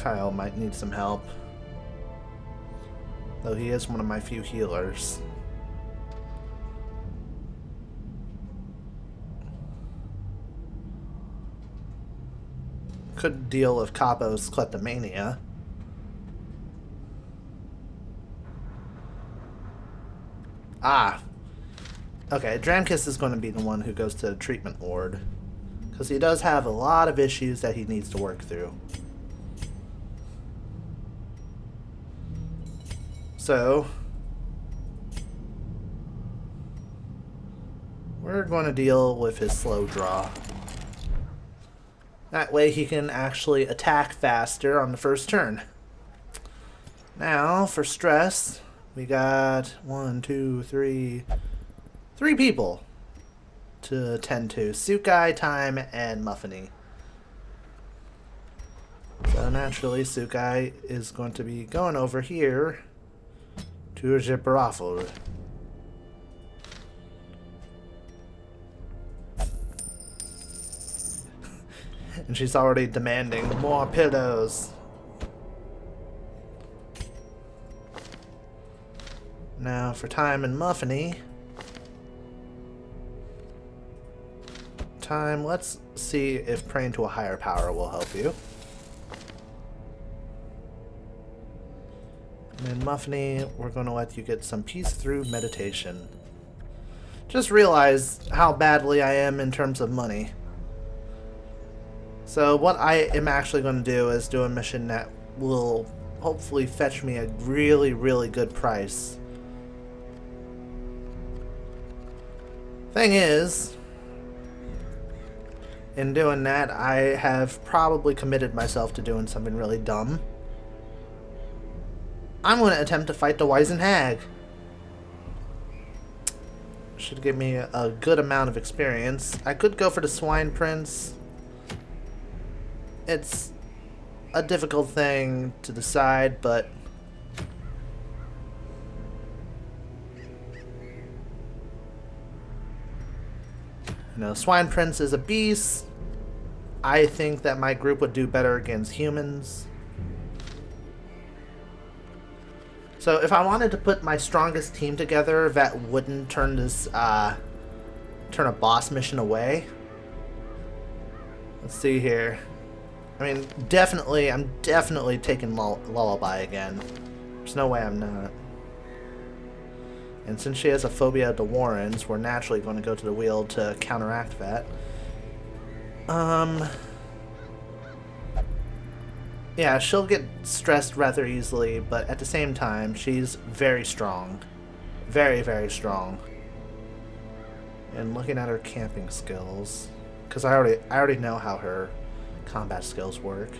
Kyle might need some help. Though he is one of my few healers. Could deal with Capo's kleptomania. Ah. Okay, Dramkus is going to be the one who goes to the treatment ward. Because he does have a lot of issues that he needs to work through. So, we're going to deal with his slow draw. That way he can actually attack faster on the first turn. Now, for stress, we got 3 people to attend to. Tsukai, Time, and Muffiny. So naturally, Tsukai is going to be going over here to Jibarafel. And she's already demanding more pillows. Now for Time and Muffiny. Time, let's see if praying to a higher power will help you. And then Muffiny, we're going to let you get some peace through meditation. Just realize how badly I am in terms of money. So what I am actually going to do is do a mission that will hopefully fetch me a really, really good price. Thing is, in doing that, I have probably committed myself to doing something really dumb. I'm going to attempt to fight the Wizen Hag. Should give me a good amount of experience. I could go for the Swine Prince. It's a difficult thing to decide, but you know, Swine Prince is a beast. I think that my group would do better against humans. So if I wanted to put my strongest team together that wouldn't turn this turn a boss mission away. Let's see here. I mean, I'm definitely taking Lullaby again. There's no way I'm not. And since she has a phobia of the Warrens, we're naturally going to go to the wheel to counteract that. Yeah, she'll get stressed rather easily, but at the same time, she's very strong. Very, very strong. And looking at her camping skills, because I already know how her combat skills work.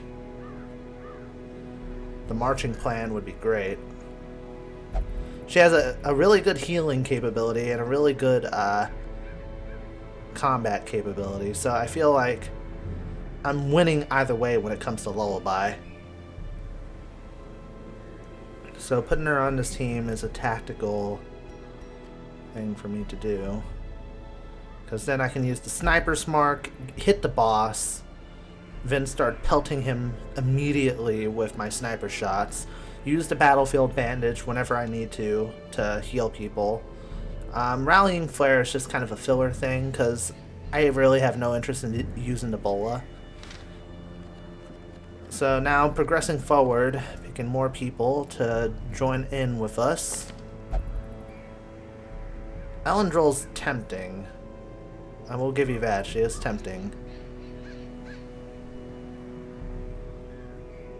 The marching plan would be great. She has a really good healing capability and a really good combat capability, so I feel like I'm winning either way when it comes to Lullaby. So putting her on this team is a tactical thing for me to do, because then I can use the Sniper's Mark, hit the boss, then start pelting him immediately with my sniper shots. Use the battlefield bandage whenever I need to heal people. Rallying Flare is just kind of a filler thing because I really have no interest in using the Bola. So now progressing forward, picking more people to join in with us. Elendril's tempting. I will give you that, she is tempting.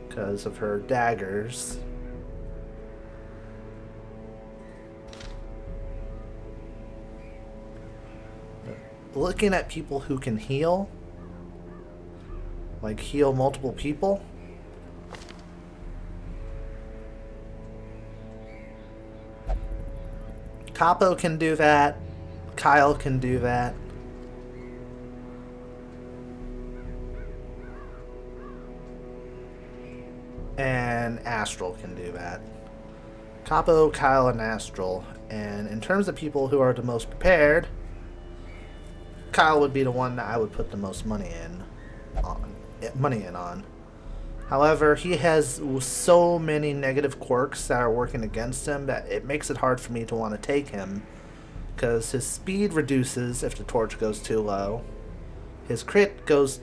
Because of her daggers. Looking at people who can heal, like heal multiple people. Capo can do that. Kyle can do that. And Astral can do that. Capo, Kyle, and Astral. And in terms of people who are the most prepared, Kyle would be the one that I would put the most money in on. However, he has so many negative quirks that are working against him that it makes it hard for me to want to take him. Because his speed reduces if the torch goes too low. His crit hits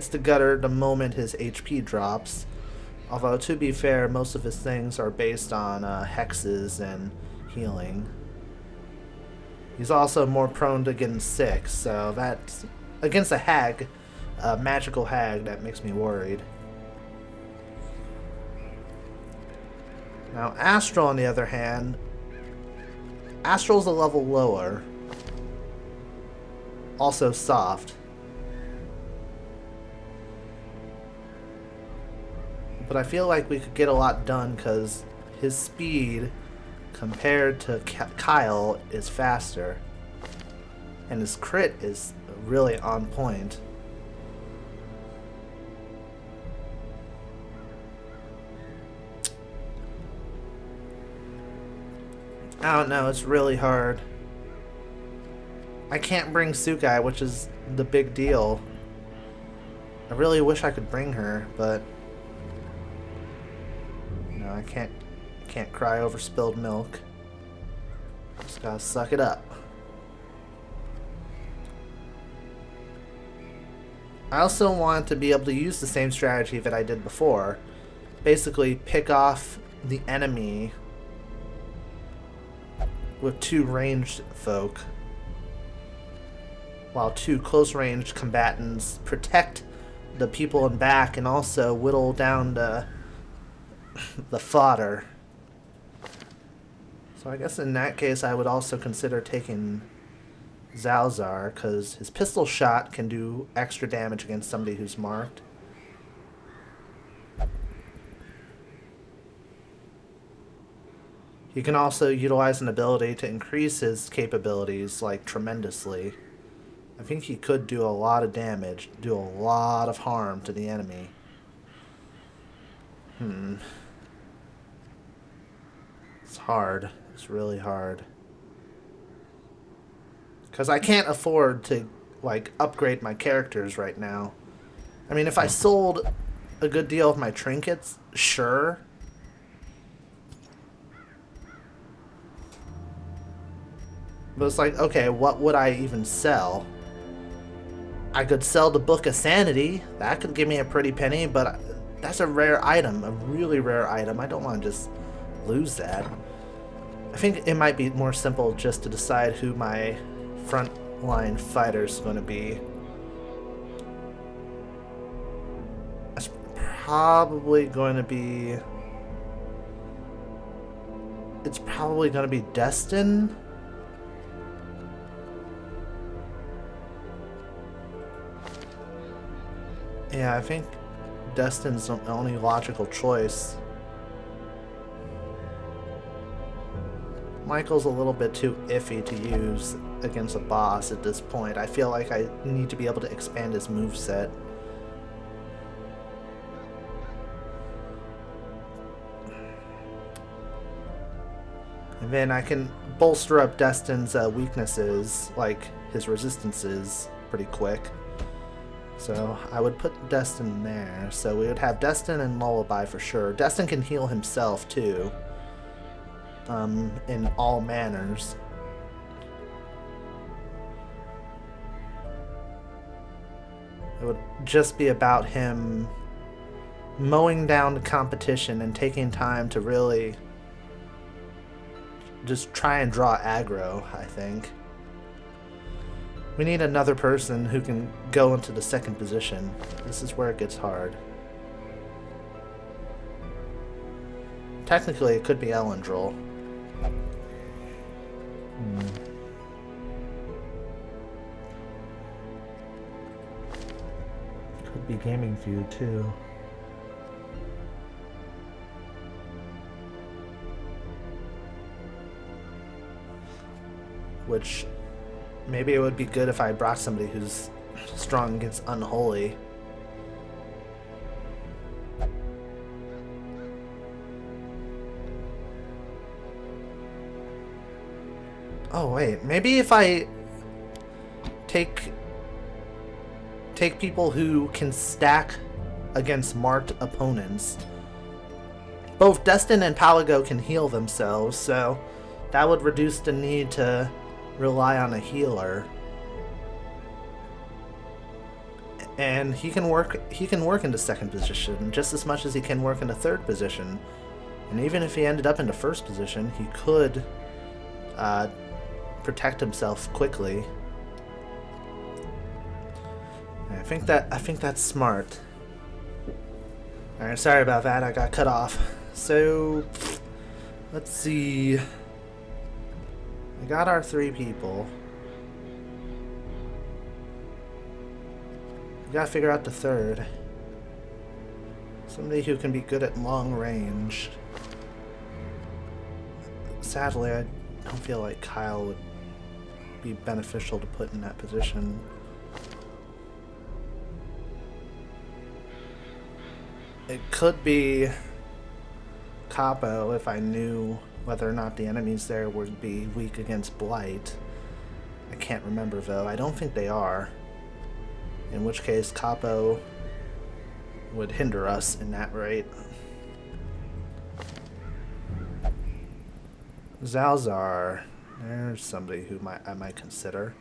the gutter the moment his HP drops. Although, to be fair, most of his things are based on hexes and healing. He's also more prone to getting sick, so that's against a hag, a magical hag, that makes me worried. Now, Astral, on the other hand, Astral's a level lower, also soft. But I feel like we could get a lot done because his speed compared to Kyle is faster. And his crit is really on point. I don't know, it's really hard. I can't bring Sukai, which is the big deal. I really wish I could bring her, but no, I can't cry over spilled milk. Just gotta suck it up. I also want to be able to use the same strategy that I did before. Basically, pick off the enemy with 2 ranged folk, while 2 close-range combatants protect the people in back and also whittle down the fodder. So I guess in that case I would also consider taking Zalzar, because his pistol shot can do extra damage against somebody who's marked. He can also utilize an ability to increase his capabilities, like, tremendously. I think he could do a lot of damage, do a lot of harm to the enemy. It's hard. It's really hard. Because I can't afford to, like, upgrade my characters right now. I mean, if I sold a good deal of my trinkets, sure. But it's like, okay, what would I even sell? I could sell the Book of Sanity. That could give me a pretty penny, but that's a rare item, a really rare item. I don't want to just lose that. I think it might be more simple just to decide who my frontline fighter is going to be. That's probably going to be... It's probably going to be Destin. Yeah, I think Destin's the only logical choice. Michael's a little bit too iffy to use against a boss at this point. I feel like I need to be able to expand his moveset. And then I can bolster up Destin's weaknesses, like his resistances, pretty quick. So I would put Destin there. So we would have Destin and Lullaby for sure. Destin can heal himself too. In all manners. It would just be about him mowing down the competition and taking time to really just try and draw aggro, I think. We need another person who can go into the second position. This is where it gets hard. Technically, it could be Elendril. Could be Gaming Feud, too. Which... maybe it would be good if I brought somebody who's strong against Unholy. Oh wait, maybe if I take people who can stack against marked opponents. Both Destin and Palago can heal themselves, so that would reduce the need to rely on a healer. And he can work into second position just as much as he can work into third position. And even if he ended up into first position, he could protect himself quickly. And I think that's smart. Alright, sorry about that, I got cut off. So let's see. We got our 3 people. We gotta figure out the third. Somebody who can be good at long range. Sadly, I don't feel like Kyle would be beneficial to put in that position. It could be Capo if I knew whether or not the enemies there would be weak against Blight. I can't remember though. I don't think they are. In which case Capo would hinder us in that rate. Zalzar. There's somebody who I might consider.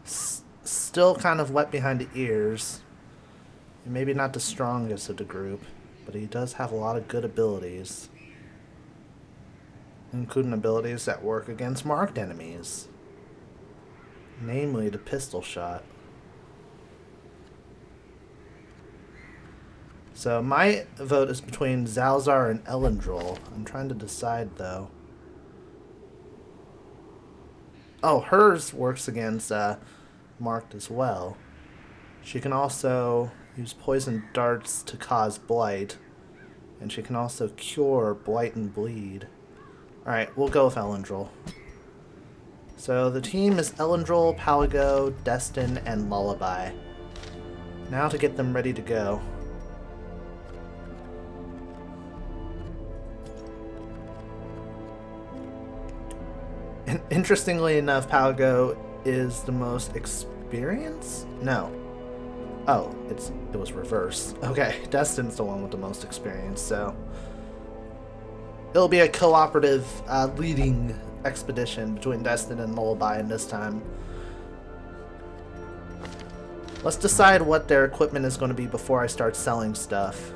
Still kind of wet behind the ears. Maybe not the strongest of the group, but he does have a lot of good abilities. Including abilities that work against marked enemies. Namely the pistol shot. So my vote is between Zalzar and Elendril. I'm trying to decide though. Oh, hers works against marked as well. She can also use poison darts to cause blight. And she can also cure blight and bleed. Alright, we'll go with Elendril. So the team is Elendril, Palago, Destin, and Lullaby. Now to get them ready to go. And interestingly enough, Palago is the most experienced? No. Oh, it was reversed. Okay, Destin's the one with the most experience, so it'll be a cooperative leading expedition between Destin and Lullaby in this time. Let's decide what their equipment is going to be before I start selling stuff.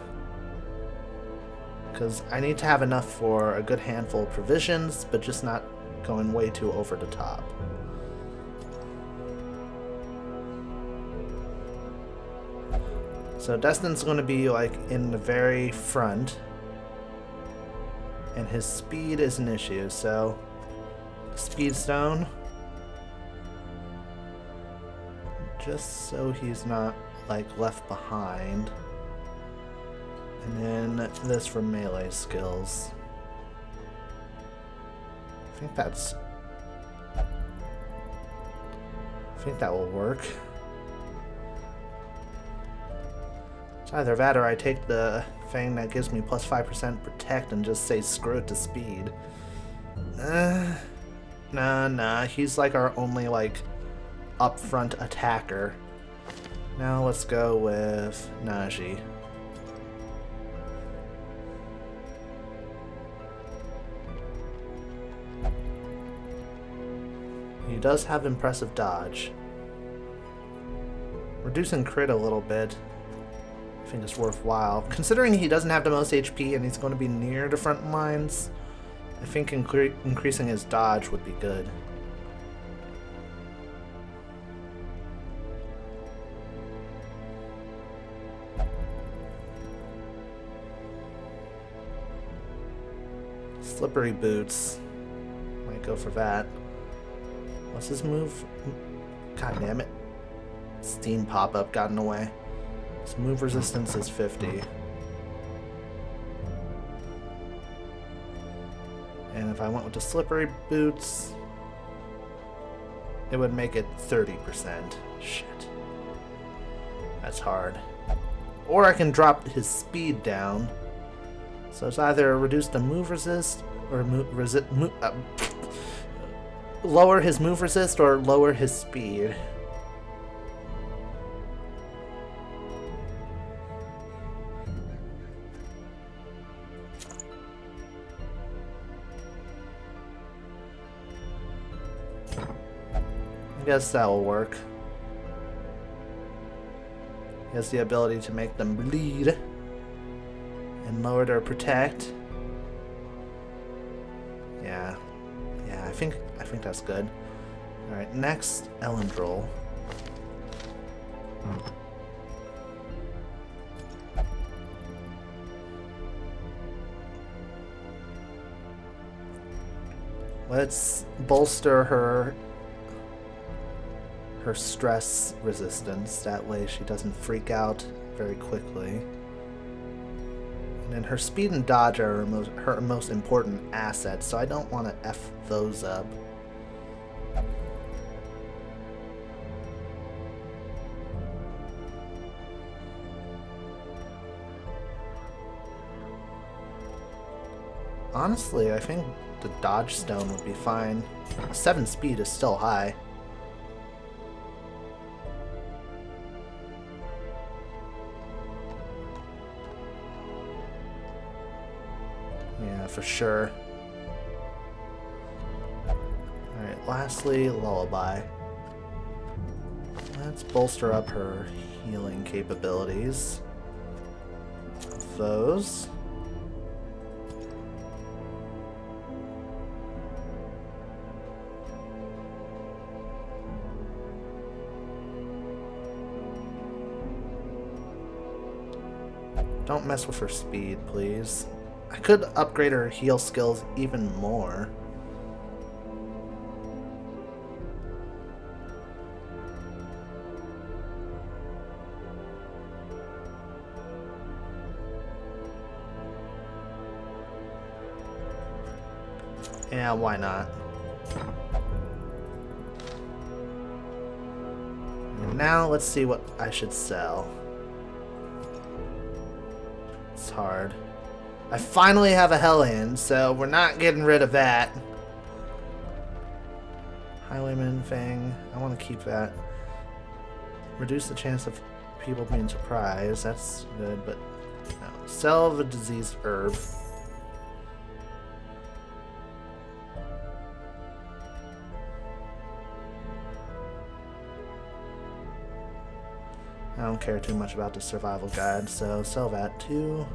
Because I need to have enough for a good handful of provisions, but just not going way too over the top. So Destin's going to be like in the very front. And his speed is an issue, so speed stone. Just so he's not like left behind. And then this for melee skills. I think that will work. It's either that or I take the thing that gives me plus 5% protect and just say screw it to speed. Nah, he's like our only like upfront attacker. Now let's go with Najee. He does have impressive dodge. Reducing crit a little bit, I think it's worthwhile. Considering he doesn't have the most HP and he's going to be near the front lines, I think increasing his dodge would be good. Slippery boots. Might go for that. What's his move? God damn it. Steam pop-up got in the way. His move resistance is 50. And if I went with the slippery boots, it would make it 30%. Shit. That's hard. Or I can drop his speed down. So it's either reduce the move resist or lower his move resist or lower his speed. Guess that will work. He has the ability to make them bleed and lower their protect. Yeah, I think that's good. All right, next Elendril. Let's bolster her stress resistance. That way she doesn't freak out very quickly. And then her speed and dodge are her most important assets, so I don't want to F those up. Honestly, I think the dodge stone would be fine. 7 speed is still high. Yeah, for sure. Alright, lastly, Lullaby. Let's bolster up her healing capabilities. Those. Don't mess with her speed, please. I could upgrade her heal skills even more. Yeah, why not? And now let's see what I should sell. It's hard. I finally have a Hellion, so we're not getting rid of that. Highwayman thing. I want to keep that. Reduce the chance of people being surprised. That's good, but no. Sell the diseased herb. I don't care too much about the survival guide, so sell that too.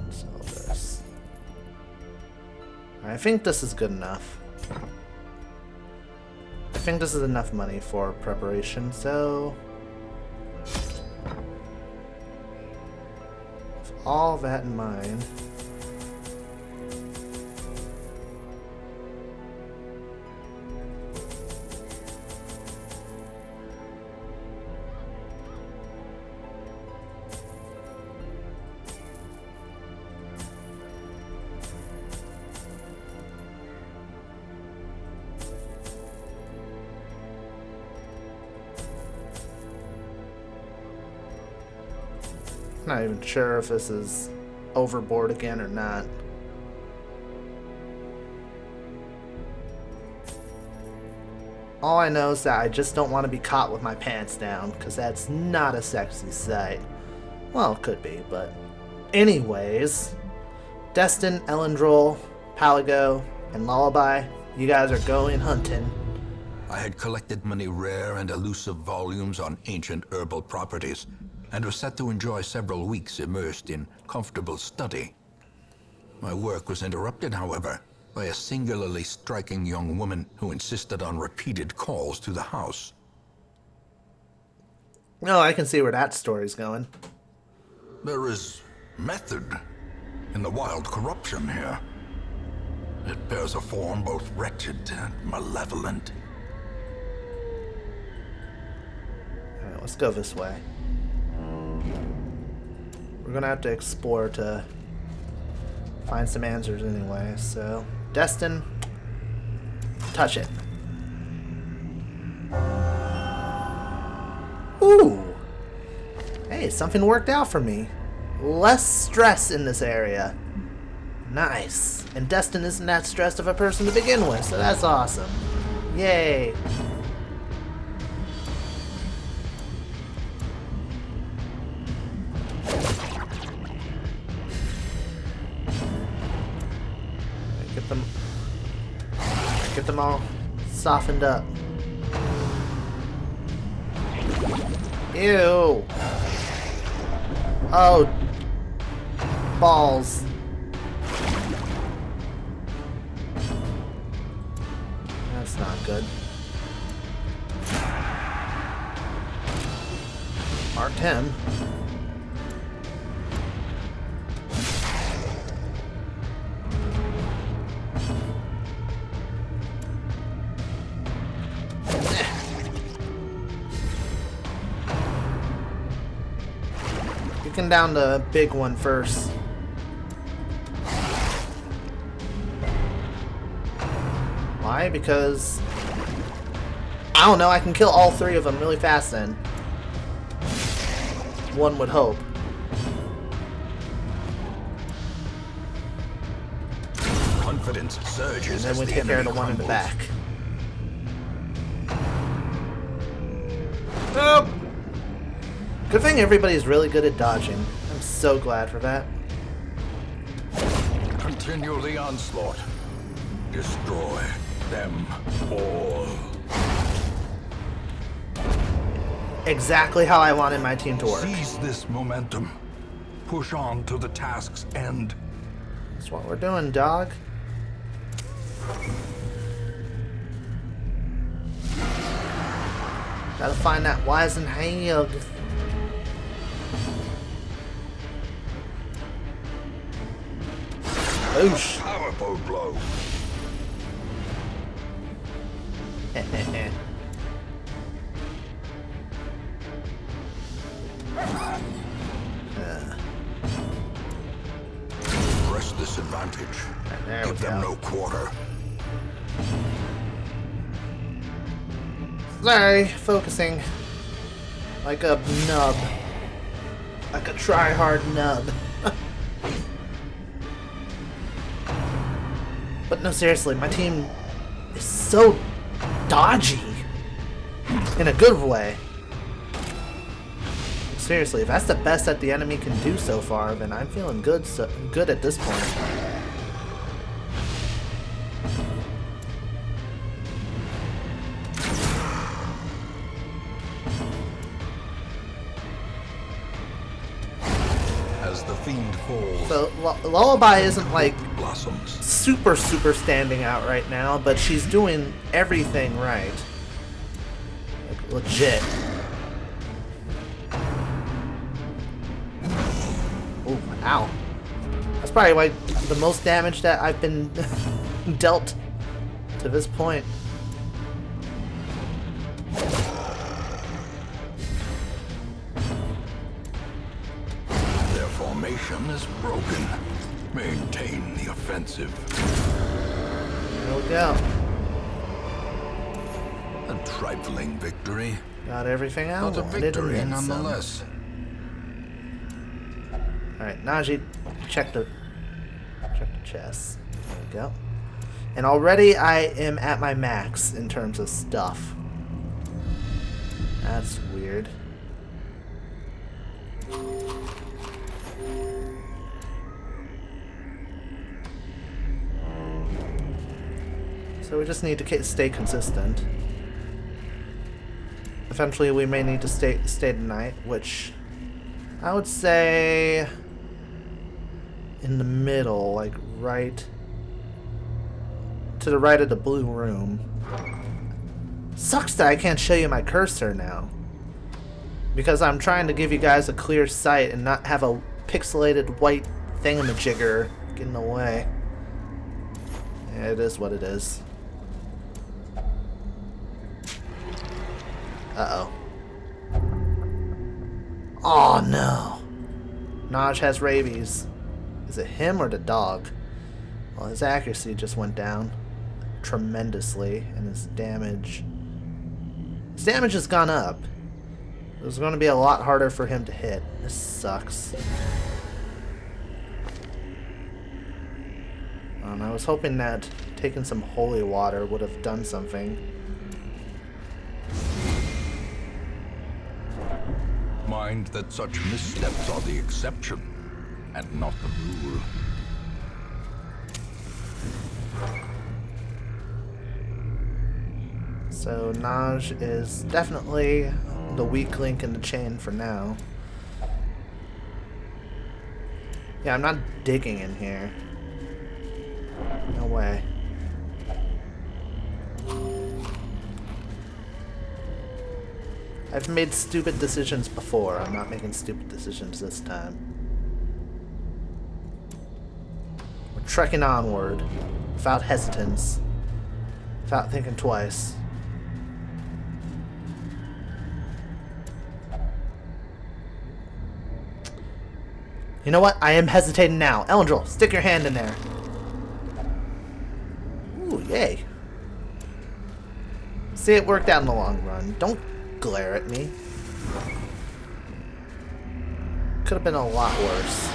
Sell this. I think this is good enough. I think this is enough money for preparation, so with all that in mind, not even sure if this is overboard again or not. All I know is that I just don't want to be caught with my pants down, because that's not a sexy sight. Well, it could be, but anyways, Destin, Elendril, Palago, and Lullaby, you guys are going hunting. I had collected many rare and elusive volumes on ancient herbal properties, and was set to enjoy several weeks immersed in comfortable study. My work was interrupted, however, by a singularly striking young woman who insisted on repeated calls to the house. Oh, I can see where that story's going. There is method in the wild corruption here. It bears a form both wretched and malevolent. Alright, let's go this way. We're gonna have to explore to find some answers anyway, so Destin, touch it. Ooh! Hey, something worked out for me. Less stress in this area. Nice. And Destin isn't that stressed of a person to begin with, so that's awesome. Yay! Get them. Get them all softened up. Ew. Oh. Balls. That's not good. Marked him. Taking down the big one first. Why? Because I don't know, I can kill all three of them really fast then. One would hope. Confidence surges. And then we take care of the one in the back. Oh! Good thing everybody's really good at dodging. I'm so glad for that. Continue the onslaught. Destroy them all. Exactly how I wanted my team to work. Seize this momentum. Push on to the task's end. That's what we're doing, dog. Gotta find that Ryouseiken. Oosh. Powerful blow. Press this advantage. There Give them no quarter. Sorry, focusing. Like a nub. Like a try-hard nub. But no, seriously, my team is so dodgy. In a good way. Seriously, if that's the best that the enemy can do so far, then I'm feeling good at this point. As the fiend falls, So, Lullaby isn't like blossoms. super standing out right now, but she's doing everything right. Like, legit. Ooh, ow. That's probably like the most damage that I've been dealt to this point. Their formation is broken. Maintain the offensive. There we go. A trifling victory, Got everything out. but a wanted victory and then some. nonetheless. Alright, Najee, check the chest. There we go. And already I am at my max in terms of stuff. That's weird. So we just need to stay consistent. Eventually we may need to stay tonight, which I would say in the middle, like right to the right of the blue room. Sucks that I can't show you my cursor now, because I'm trying to give you guys a clear sight and not have a pixelated white thingamajigger get in the way. Yeah, it is what it is. Uh-oh. Oh no. Naj has rabies. Is it him or the dog? Well, his accuracy just went down tremendously, and his damage has gone up. It was going to be a lot harder for him to hit. This sucks. I was hoping that taking some holy water would have done something. Mind that such missteps are the exception and not the rule. So Naj is definitely the weak link in the chain for now. Yeah, I'm not digging in here. No way. I've made stupid decisions before. I'm not making stupid decisions this time. We're trekking onward without hesitance, without thinking twice. You know what? I am hesitating now. Elendril, stick your hand in there. Ooh, yay. See, it worked out in the long run. Don't glare at me. Could have been a lot worse.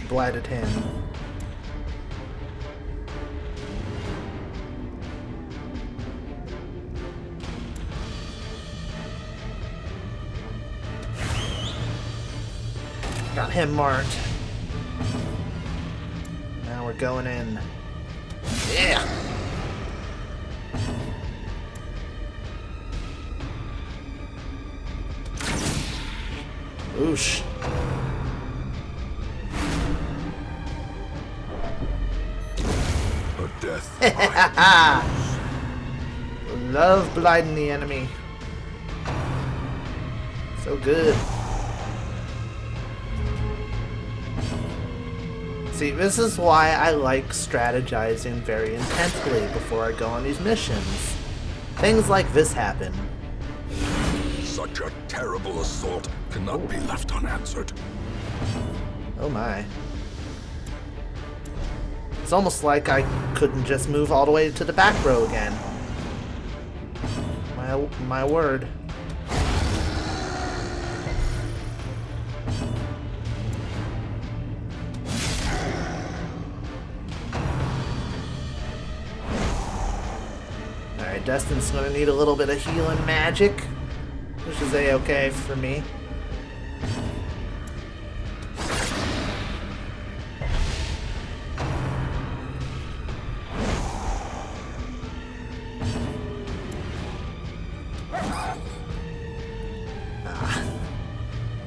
Blighted him. Got him marked. Now we're going in. Yeah! Oosh. Death. Love blinding the enemy. So good. See, this is why I like strategizing very intensely before I go on these missions. Things like this happen. Such a terrible assault cannot be left unanswered. Oh my. It's almost like I couldn't just move all the way to the back row again. My word. Alright, Destin's gonna need a little bit of healing magic, which is a-okay for me.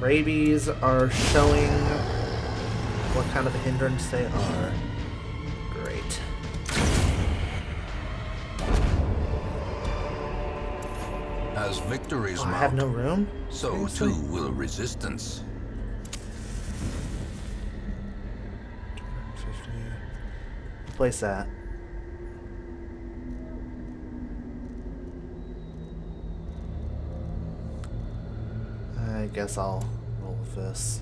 Rabies are showing what kind of a hindrance they are. Great. As victories Oh, I mount, have no room? so too will resistance. 250. Place that. I guess I'll roll with this.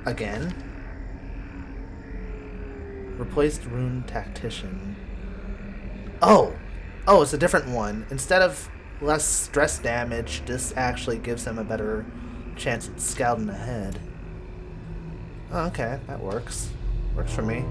Again? Replaced rune tactician. Oh! Oh, it's a different one. Instead of less stress damage, this actually gives him a better chance at scouting ahead. Oh, okay, that works. Works for me.